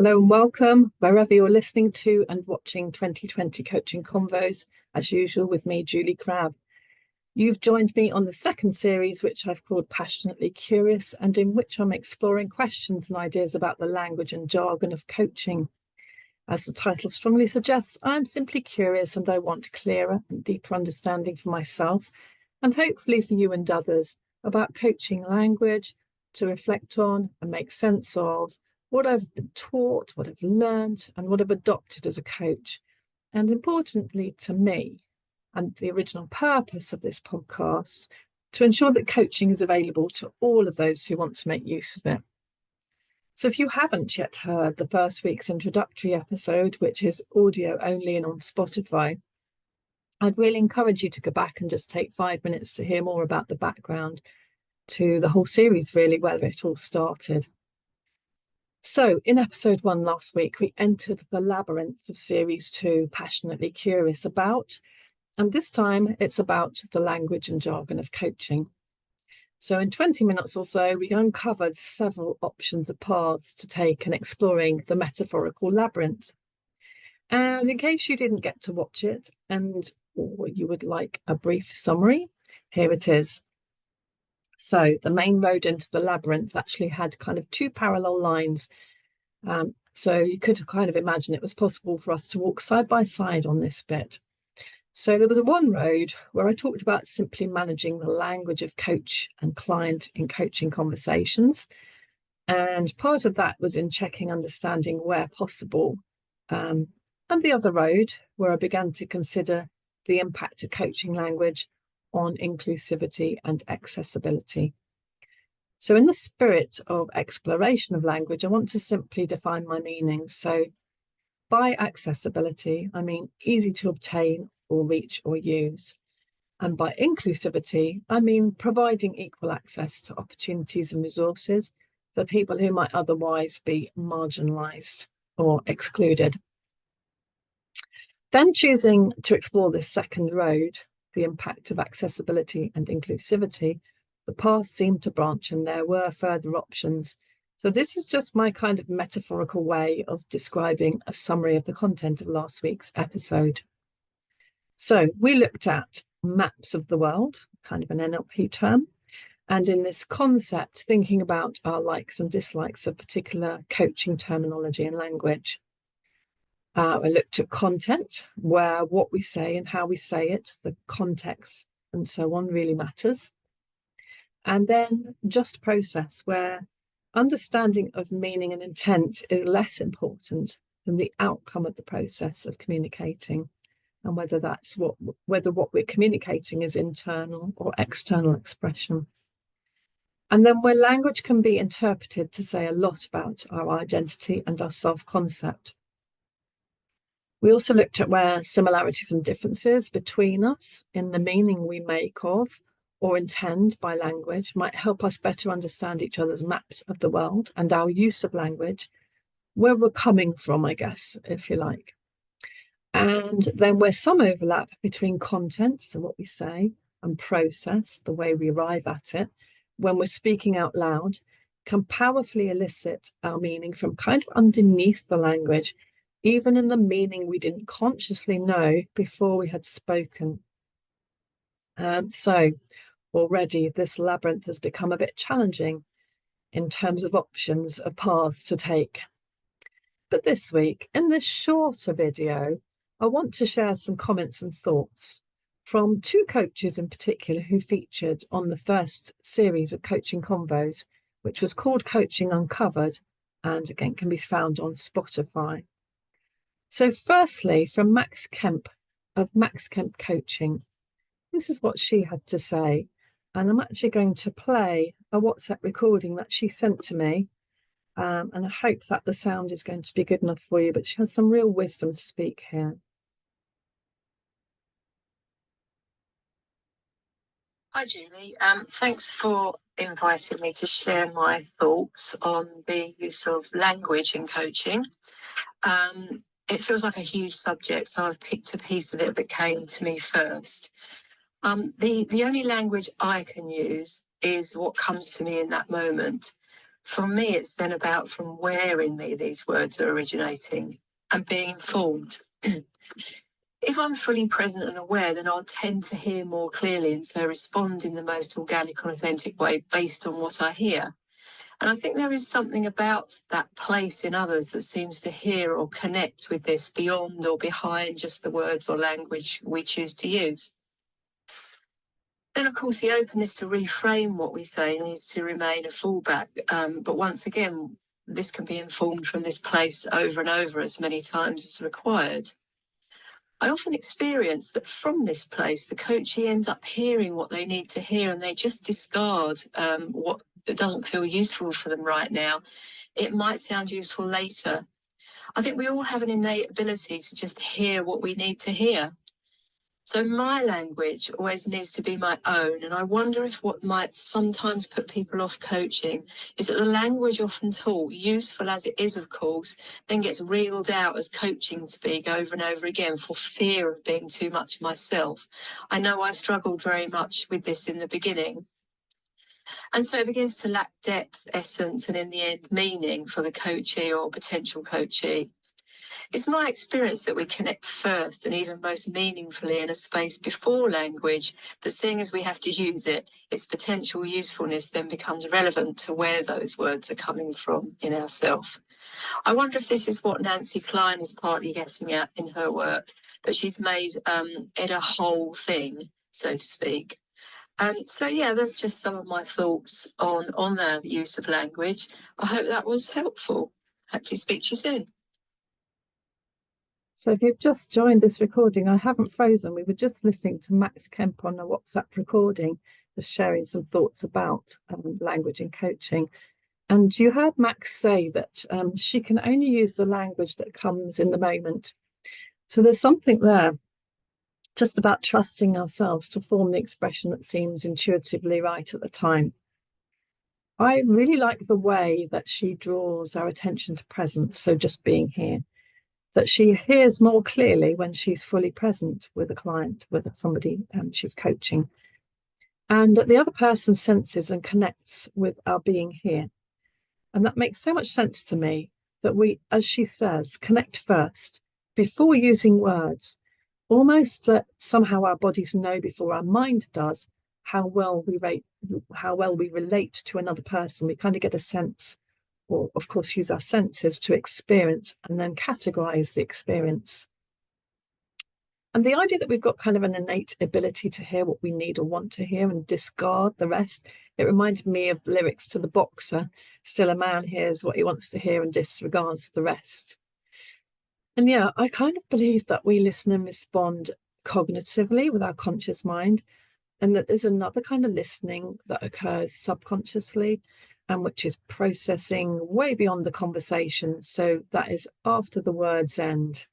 Hello and welcome wherever you're listening to and watching 2020 Coaching Convos, as usual with me, Julie Crabb. You've joined me on the second series, which I've called Passionately Curious, and in which I'm exploring questions and ideas about the language and jargon of coaching. As the title strongly suggests, I'm simply curious and I want clearer and deeper understanding for myself, and hopefully for you and others, about coaching language to reflect on and make sense of what I've been taught, what I've learned, and what I've adopted as a coach. And importantly to me, and the original purpose of this podcast, to ensure that coaching is available to all of those who want to make use of it. So if you haven't yet heard the first week's introductory episode, which is audio only and on Spotify, I'd really encourage you to go back and just take 5 minutes to hear more about the background to the whole series, really, where it all started. So in episode 1 last week, we entered the labyrinth of series 2, Passionately Curious, and this time it's about the language and jargon of coaching. So in 20 minutes or so, we uncovered several options of paths to take in exploring the metaphorical labyrinth. And in case you didn't get to watch it or you would like a brief summary, here it is. So the main road into the labyrinth actually had kind of 2 parallel lines. So you could kind of imagine it was possible for us to walk side by side on this bit. So there was one road where I talked about simply managing the language of coach and client in coaching conversations. And part of that was in checking understanding where possible. And the other road where I began to consider the impact of coaching language on inclusivity and accessibility. So in the spirit of exploration of language, I want to simply define my meaning. So by accessibility, I mean easy to obtain or reach or use. And by inclusivity, I mean providing equal access to opportunities and resources for people who might otherwise be marginalised or excluded. Then choosing to explore this second road, the impact of accessibility and inclusivity, the path seemed to branch and there were further options. So this is just my kind of metaphorical way of describing a summary of the content of last week's episode. So we looked at maps of the world, kind of an NLP term, and in this concept, thinking about our likes and dislikes of particular coaching terminology and language. I looked at content, where what we say and how we say it, the context and so on really matters. And then just process, where understanding of meaning and intent is less important than the outcome of the process of communicating, and whether what we're communicating is internal or external expression. And then where language can be interpreted to say a lot about our identity and our self-concept. We also looked at where similarities and differences between us in the meaning we make of or intend by language might help us better understand each other's maps of the world and our use of language, where we're coming from, I guess, if you like. And then where some overlap between content, so what we say, and process, the way we arrive at it, when we're speaking out loud, can powerfully elicit our meaning from kind of underneath the language, even in the meaning we didn't consciously know before we had spoken. So already this labyrinth has become a bit challenging in terms of options of paths to take. But this week, in this shorter video, I want to share some comments and thoughts from 2 coaches in particular who featured on the first series of Coaching Convos, which was called Coaching Uncovered, and again can be found on Spotify. So firstly, from Max Kemp of Max Kemp Coaching, this is what she had to say. And I'm actually going to play a WhatsApp recording that she sent to me. And I hope that the sound is going to be good enough for you, but she has some real wisdom to speak here. Hi, Julie. Thanks for inviting me to share my thoughts on the use of language in coaching. It feels like a huge subject, so I've picked a piece of it that came to me first. The only language I can use is what comes to me in that moment. For me, it's then about from where in me these words are originating and being informed. If I'm fully present and aware, then I'll tend to hear more clearly and so respond in the most organic and authentic way based on what I hear. And I think there is something about that place in others that seems to hear or connect with this beyond or behind just the words or language we choose to use. Then, of course, the openness to reframe what we say needs to remain a fallback. But once again, this can be informed from this place over and over as many times as required. I often experience that from this place, the coachee ends up hearing what they need to hear and they just discard what doesn't feel useful for them right now. It might sound useful later. I think we all have an innate ability to just hear what we need to hear. So my language always needs to be my own. And I wonder if what might sometimes put people off coaching is that the language often taught, useful as it is, of course, then gets reeled out as coaching speak over and over again for fear of being too much myself. I know I struggled very much with this in the beginning. And so it begins to lack depth, essence, and in the end, meaning for the coachee or potential coachee. It's my experience that we connect first and even most meaningfully in a space before language, but seeing as we have to use it, its potential usefulness then becomes relevant to where those words are coming from in ourself. I wonder if this is what Nancy Klein is partly getting at in her work, that she's made it a whole thing, so to speak. So yeah, that's just some of my thoughts on the use of language. I hope that was helpful. Hopefully speak to you soon. So if you've just joined this recording, I haven't frozen. We were just listening to Max Kemp on a WhatsApp recording, just sharing some thoughts about language and coaching. And you heard Max say that she can only use the language that comes in the moment. So there's something there just about trusting ourselves to form the expression that seems intuitively right at the time. I really like the way that she draws our attention to presence, so just being here, that she hears more clearly when she's fully present with a client, with somebody she's coaching, and that the other person senses and connects with our being here. And that makes so much sense to me, that we, as she says, connect first before using words, almost that somehow our bodies know before our mind does how well we relate to another person. We kind of get a sense, or of course use our senses to experience and then categorize the experience. And the idea that we've got kind of an innate ability to hear what we need or want to hear and discard the rest, it reminded me of the lyrics to The Boxer. Still a man hears what he wants to hear and disregards the rest. And yeah, I kind of believe that we listen and respond cognitively with our conscious mind, and that there's another kind of listening that occurs subconsciously, and which is processing way beyond the conversation. So that is after the words end.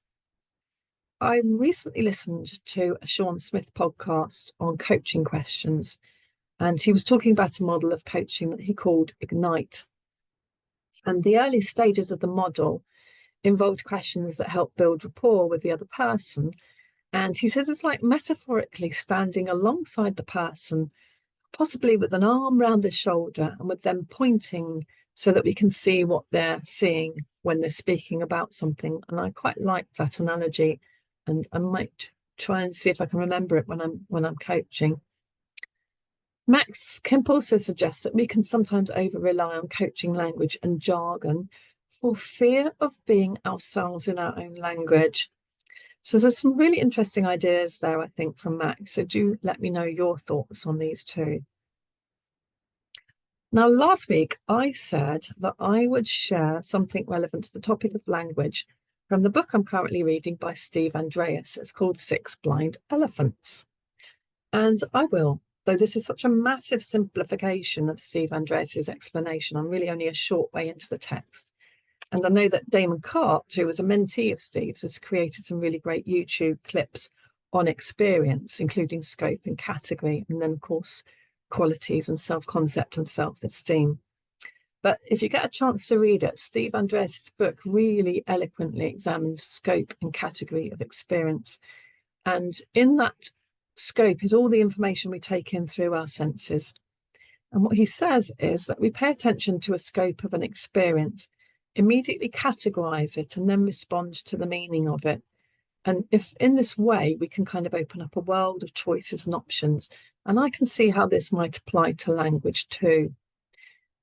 I recently listened to a Sean Smith podcast on coaching questions, and he was talking about a model of coaching that he called Ignite. And the early stages of the model involved questions that help build rapport with the other person. And he says it's like metaphorically standing alongside the person, possibly with an arm round their shoulder and with them pointing so that we can see what they're seeing when they're speaking about something. And I quite like that analogy, and I might try and see if I can remember it when I'm coaching. Max Kemp also suggests that we can sometimes over-rely on coaching language and jargon for fear of being ourselves in our own language. So there's some really interesting ideas there, I think, from Max. So do let me know your thoughts on these too. Now, last week, I said that I would share something relevant to the topic of language from the book I'm currently reading by Steve Andreas. It's called Six Blind Elephants. And I will, though this is such a massive simplification of Steve Andreas's explanation. I'm really only a short way into the text. And I know that Damon Cart, who was a mentee of Steve's, has created some really great YouTube clips on experience, including scope and category, and then, of course, qualities and self-concept and self-esteem. But if you get a chance to read it, Steve Andreas' book really eloquently examines scope and category of experience. And in that scope is all the information we take in through our senses. And what he says is that we pay attention to a scope of an experience, immediately categorize it, and then respond to the meaning of it. And if in this way, we can kind of open up a world of choices and options. And I can see how this might apply to language too.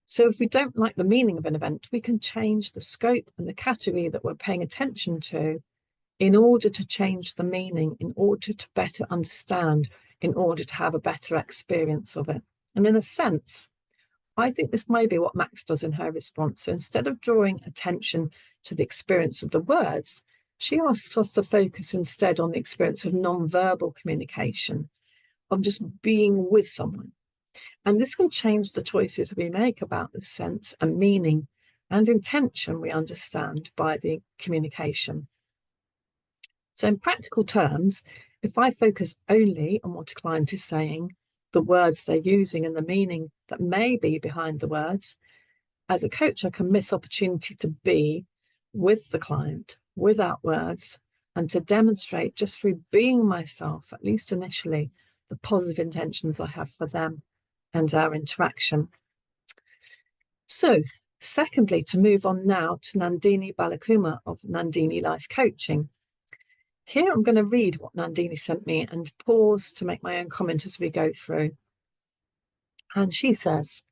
So if we don't like the meaning of an event, we can change the scope and the category that we're paying attention to in order to change the meaning, in order to better understand, in order to have a better experience of it. And in a sense, I think this may be what Max does in her response. So instead of drawing attention to the experience of the words, she asks us to focus instead on the experience of non-verbal communication, of just being with someone. And this can change the choices we make about the sense and meaning and intention we understand by the communication. So in practical terms, if I focus only on what a client is saying, the words they're using and the meaning that may be behind the words, as a coach, I can miss opportunity to be with the client without words and to demonstrate just through being myself, at least initially, the positive intentions I have for them and our interaction. So, secondly, to move on now to Nandini Balakumar of Nandini Life Coaching. Here I'm going to read what Nandini sent me and pause to make my own comment as we go through. And she says,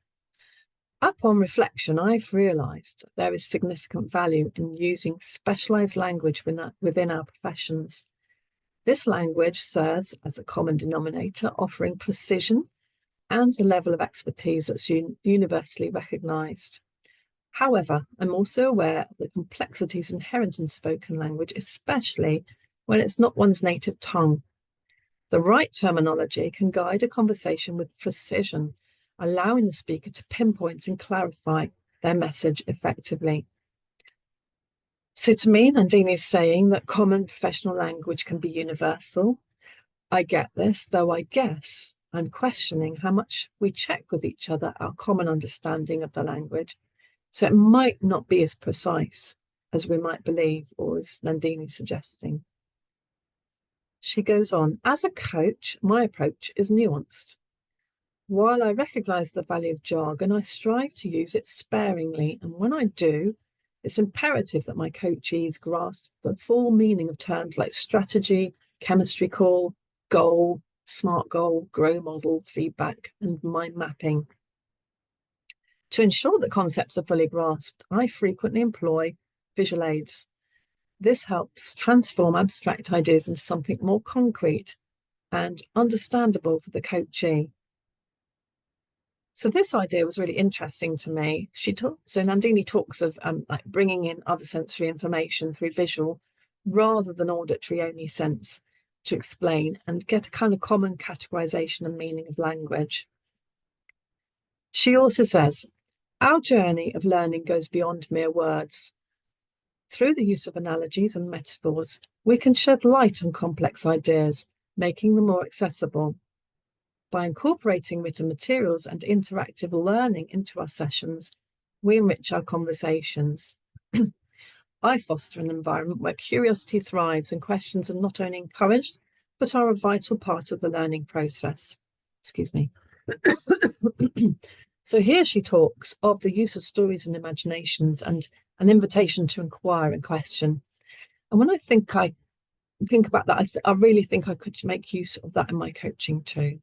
upon reflection, I've realised that there is significant value in using specialised language within our professions. This language serves as a common denominator, offering precision and a level of expertise that's universally recognised. However, I'm also aware of the complexities inherent in spoken language, especially when it's not one's native tongue. The right terminology can guide a conversation with precision, allowing the speaker to pinpoint and clarify their message effectively. So to me, Nandini is saying that common professional language can be universal. I get this, though I guess I'm questioning how much we check with each other our common understanding of the language. So it might not be as precise as we might believe, or as Nandini is suggesting. She goes on, as a coach, my approach is nuanced. While I recognise the value of jargon, I strive to use it sparingly. And when I do, it's imperative that my coachees grasp the full meaning of terms like strategy, chemistry call, goal, SMART goal, grow model, feedback, and mind mapping. To ensure that concepts are fully grasped, I frequently employ visual aids. This helps transform abstract ideas into something more concrete and understandable for the coachee. So this idea was really interesting to me. So Nandini talks of like bringing in other sensory information through visual rather than auditory only sense to explain and get a kind of common categorization and meaning of language. She also says, our journey of learning goes beyond mere words. Through the use of analogies and metaphors, we can shed light on complex ideas, making them more accessible. By incorporating written materials and interactive learning into our sessions, we enrich our conversations. I foster an environment where curiosity thrives and questions are not only encouraged, but are a vital part of the learning process. Excuse me. So here she talks of the use of stories and imaginations and an invitation to inquire and question. And when I think about that, I really think I could make use of that in my coaching too.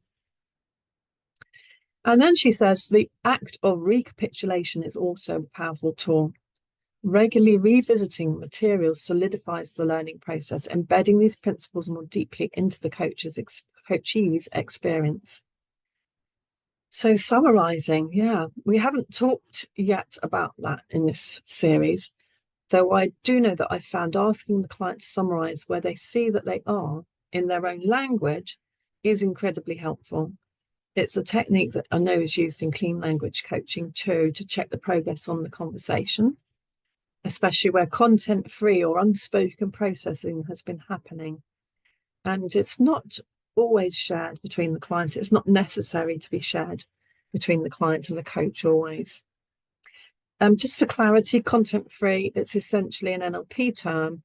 And then she says, the act of recapitulation is also a powerful tool. Regularly revisiting materials solidifies the learning process, embedding these principles more deeply into the coachee's experience. So summarising, we haven't talked yet about that in this series, though I do know that I've found asking the client to summarise where they see that they are in their own language is incredibly helpful. It's a technique that I know is used in clean language coaching too, to check the progress on the conversation, especially where content-free or unspoken processing has been happening. And it's not always shared between the client. It's not necessary to be shared between the client and the coach always. Just for clarity, content-free, it's essentially an NLP term,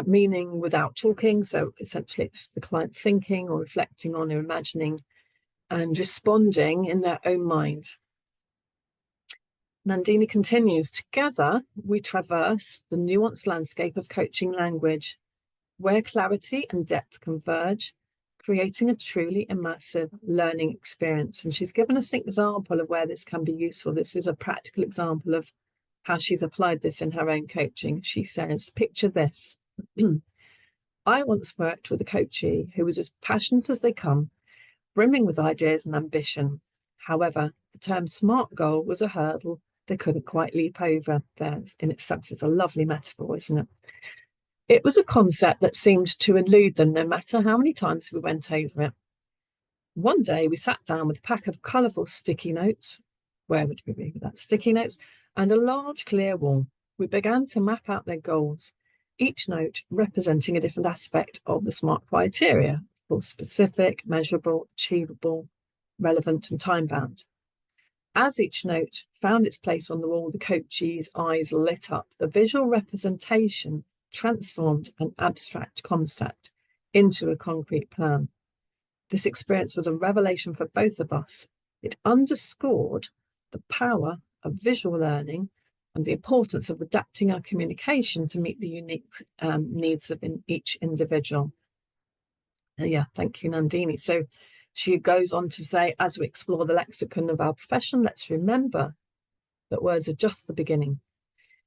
meaning without talking. So essentially it's the client thinking or reflecting on or imagining and responding in their own mind. Nandini continues, together we traverse the nuanced landscape of coaching language, where clarity and depth converge, creating a truly immersive learning experience. And she's given us an example of where this can be useful. This is a practical example of how she's applied this in her own coaching. She says, picture this. I once worked with a coachee who was as passionate as they come, brimming with ideas and ambition. However, the term SMART goal was a hurdle they couldn't quite leap over. There in itself is a lovely metaphor, isn't it? It was a concept that seemed to elude them no matter how many times we went over it. One day we sat down with a pack of colourful sticky notes. Where would we be with that? Sticky notes and a large clear wall. We began to map out their goals, each note representing a different aspect of the SMART criteria: for specific, measurable, achievable, relevant, and time-bound. As each note found its place on the wall, the coachee's eyes lit up. The visual representation transformed an abstract concept into a concrete plan. This experience was a revelation for both of us. It underscored the power of visual learning and the importance of adapting our communication to meet the unique needs of each individual. Yeah, thank you, Nandini. So she goes on to say, as we explore the lexicon of our profession, let's remember that words are just the beginning.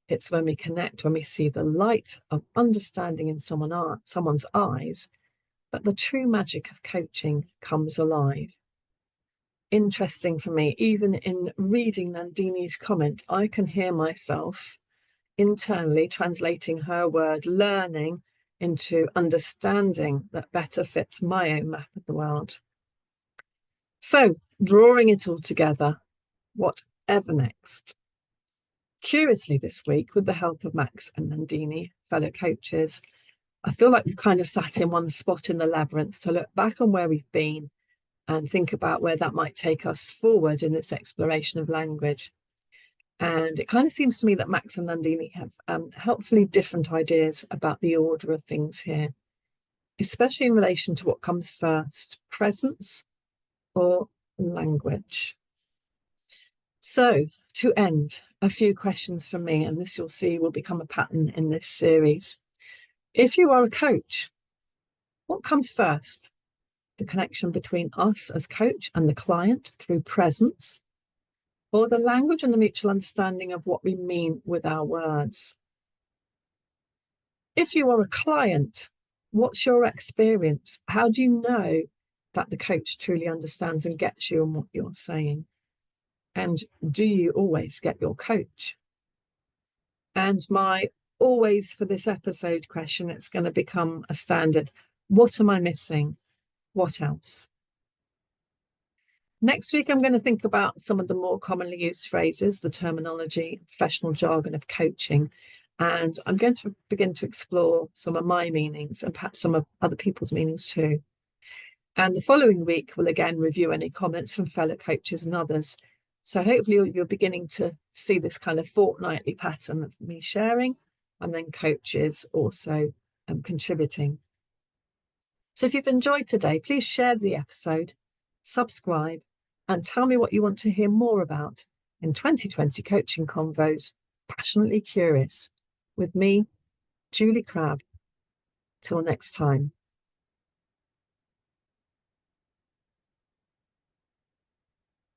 It's when we connect, when we see the light of understanding in someone's eyes, that the true magic of coaching comes alive. Interesting for me, even in reading Nandini's comment, I can hear myself internally translating her word learning into understanding that better fits my own map of the world. So, drawing it all together, whatever next? Curiously this week, with the help of Max and Nandini, fellow coaches, I feel like we've kind of sat in one spot in the labyrinth to look back on where we've been and think about where that might take us forward in this exploration of language. And it kind of seems to me that Max and Nandini have helpfully different ideas about the order of things here, especially in relation to what comes first, presence or language. So, to end, a few questions from me, and this you'll see will become a pattern in this series. If you are a coach, what comes first? The connection between us as coach and the client through presence, or the language and the mutual understanding of what we mean with our words? If you are a client, what's your experience? How do you know that the coach truly understands and gets you on what you're saying? And do you always get your coach? And my always for this episode question, it's going to become a standard. What am I missing? What else? Next week, I'm going to think about some of the more commonly used phrases, the terminology, professional jargon of coaching. And I'm going to begin to explore some of my meanings and perhaps some of other people's meanings too. And the following week, we'll again review any comments from fellow coaches and others. So hopefully you're beginning to see this kind of fortnightly pattern of me sharing and then coaches also contributing. So if you've enjoyed today, please share the episode, subscribe, and tell me what you want to hear more about in 2020 Coaching Convos, Passionately Curious, with me, Julie Crabb. Till next time.